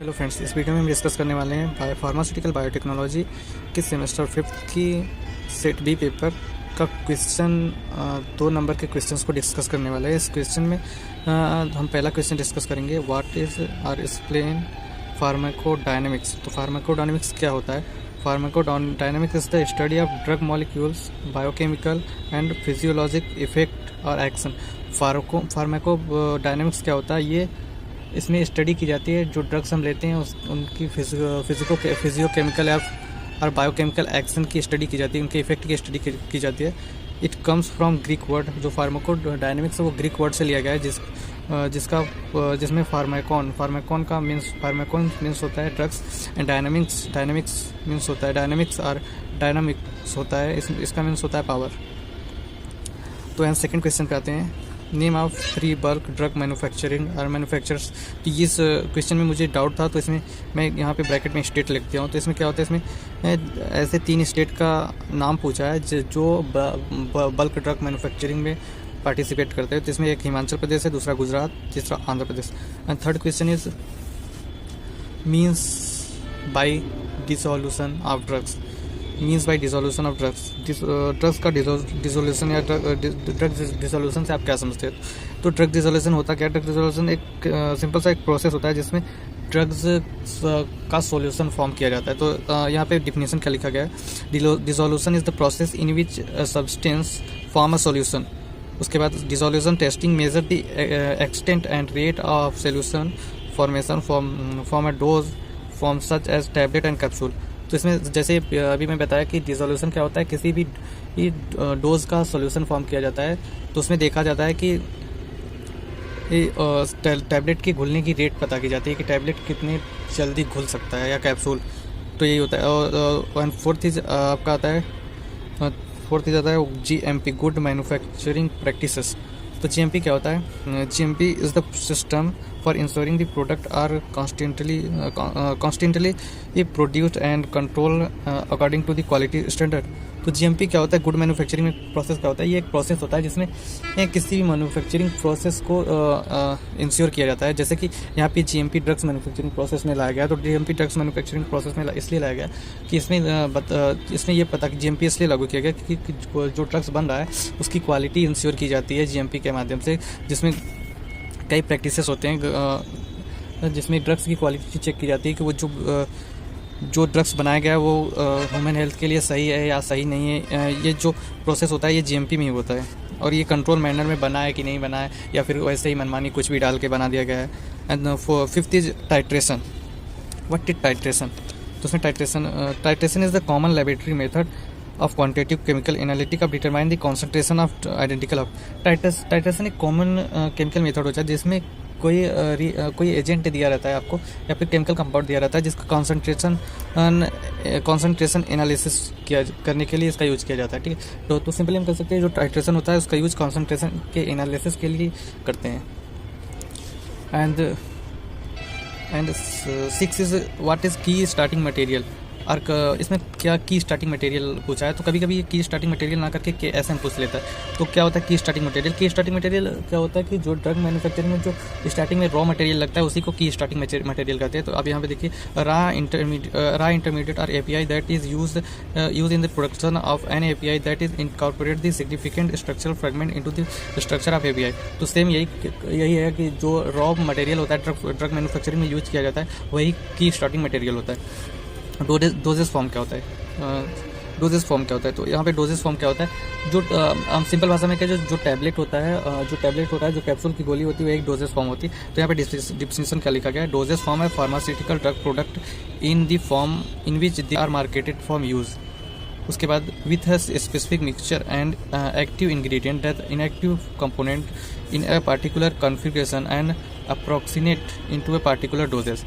Hello friends, इस video में हम डिस्कस करने वाले हैं फार्मास्यूटिकल बायोटेक्नोलॉजी के सेमेस्टर 5th की सेट बी पेपर का क्वेश्चन 2 नंबर के क्वेश्चंस को डिस्कस करने वाले हैं। इस क्वेश्चन में हम पहला क्वेश्चन डिस्कस करेंगे, what is or explain pharmacodynamics. तो फार्माकोडायनेमिक्स क्या होता है? Pharmacodynamics is the study of drug molecules, biochemical and physiologic effect और एक्शन। फार्माकोडायनेमिक्स क्या होता है? ये इसमें स्टडी की जाती है जो ड्रग्स हम लेते हैं उनकी फिजियोकेमिकल और बायोकेमिकल एक्शन की स्टडी की जाती है, उनके इफेक्ट की स्टडी की जाती है। It comes from Greek word. जो फार्माकोडायनेमिक्स है वो ग्रीक वर्ड से लिया गया है, जिसमें फार्माकोन का मीन्स होता है ड्रग्स, एंड डायनामिक्स मीन्स होता है डायनामिक्स, और डायनामिक्स होता है इसका मीन्स होता है पावर। तो यहाँ सेकंड क्वेश्चन पे आते हैं, name of 3 bulk drug manufacturing और मैन्युफैक्चरर्स। तो इस क्वेश्चन में मुझे डाउट था, तो इसमें मैं यहाँ पे ब्रैकेट में स्टेट लिख दिया हूँ। तो इसमें क्या होता है, इसमें ऐसे 3 स्टेट का नाम पूछा है जो बल्क ड्रग मैन्युफैक्चरिंग में पार्टिसिपेट करते हैं। तो इसमें एक हिमाचल प्रदेश है, दूसरा गुजरात, तीसरा Andhra Pradesh. And third question is means by dissolution of drugs. Means by dissolution of drugs, drugs का डिसोल्यूशन या ड्रग डिसोल्यूशन से आप क्या समझते हो? तो ड्रग डिसोल्यूशन होता क्या? ड्रग डिसोल्यूशन एक सिंपल सा एक प्रोसेस होता है जिसमें ड्रग्स का सॉल्यूशन फॉर्म किया जाता है। तो यहाँ पे डिफिनेशन क्या लिखा गया है, dissolution is the process in which substance form a solution. उसके बाद dissolution testing measure the extent and rate of solution formation form a dose form such as tablet and capsule. तो इसमें जैसे अभी मैं बताया कि डिसोल्यूशन क्या होता है, किसी भी डोज का सॉल्यूशन फॉर्म किया जाता है तो उसमें देखा जाता है कि टैबलेट की घुलने की रेट पता की जाती है कि टैबलेट कितनी जल्दी घुल सकता है या कैप्सूल। तो यही होता है। और फोर्थ चीज़ आपका आता है GMP, गुड मैन्युफैक्चरिंग प्रैक्टिसेस। तो GMP क्या होता है? GMP is the system for insuring the product are constantly produced and control according to the quality standard. तो GMP क्या होता है? गुड मैन्युफैक्चरिंग में प्रोसेस क्या होता है? ये एक प्रोसेस होता है जिसमें किसी भी मैन्युफैक्चरिंग प्रोसेस को इंश्योर किया जाता है। जैसे कि यहाँ पे GMP ड्रग्स मैन्युफैक्चरिंग प्रोसेस में लाया गया। तो GMP ड्रग्स मैन्युफैक्चरिंग प्रोसेस में इसलिए लाया गया कि इसमें ये पता कि GMP इसलिए लागू किया गया कि जो ड्रग्स बन रहा है उसकी क्वालिटी इंश्योर की जाती है GMP के माध्यम से, जिसमें कई प्रैक्टिसेस होते हैं जिसमें ड्रग्स की क्वालिटी चेक की जाती है कि वो जो ड्रग्स बनाया गया है वो ह्यूमन हेल्थ के लिए सही है या सही नहीं है। ये जो प्रोसेस होता है ये GMP में ही होता है, और ये कंट्रोल मैनर में बना है कि नहीं बना है, या फिर वैसे ही मनमानी कुछ भी डाल के बना दिया गया है। And fifth is titration. What is titration? तो उसमें titration is the common laboratory method of quantitative chemical analytic of determine the concentration of identical of titration एक कॉमन केमिकल मेथड होता है जिसमें कोई एजेंट दिया रहता है आपको, या फिर केमिकल कंपाउंड दिया रहता है जिसका कॉन्सेंट्रेशन एनालिसिस करने के लिए इसका यूज किया जाता है। ठीक है, तो सिंपली हम कह सकते हैं जो टाइट्रेशन होता है उसका यूज कॉन्सेंट्रेशन के एनालिसिस के लिए करते हैं। एंड 6 इज व्हाट इज की स्टार्टिंग मटेरियल। और इसमें क्या की स्टार्टिंग मटेरियल पूछा है? तो कभी कभी ये की स्टार्टिंग मटेरियल ना करके KSM पूछ लेता है। तो क्या होता है की स्टार्टिंग मटेरियल? की स्टार्टिंग मटेरियल क्या होता है कि जो ड्रग मैन्युफैक्चरिंग में जो स्टार्टिंग में रॉ मटेरियल लगता है उसी को की स्टार्टिंग मटेरियल कहते हैं। तो अब यहाँ पे देखिए, रा इंटरमीडिएट और API that is use in the production of an API that is incorporate the significant structural fragment into the structure of API। तो सेम यही है कि जो रॉ मटेरियल होता है ड्रग मैन्युफैक्चरिंग में यूज किया जाता है वही की स्टार्टिंग मटेरियल होता है। डोजेस फॉर्म क्या होता है? तो यहाँ पे डोजेस फॉर्म क्या होता है? जो सिंपल भाषा में क्या, जो टैबलेट होता है, जो कैप्सूल की गोली होती है वो एक डोजेस फॉर्म होती है। तो यहाँ पे डिफिनेशन क्या लिखा गया है? डोजेस फॉर्म है pharmaceutical drug product in the form in which they are marketed for use. उसके बाद with a specific mixture and active ingredient that inactive component in a particular configuration and approximate into a particular doses.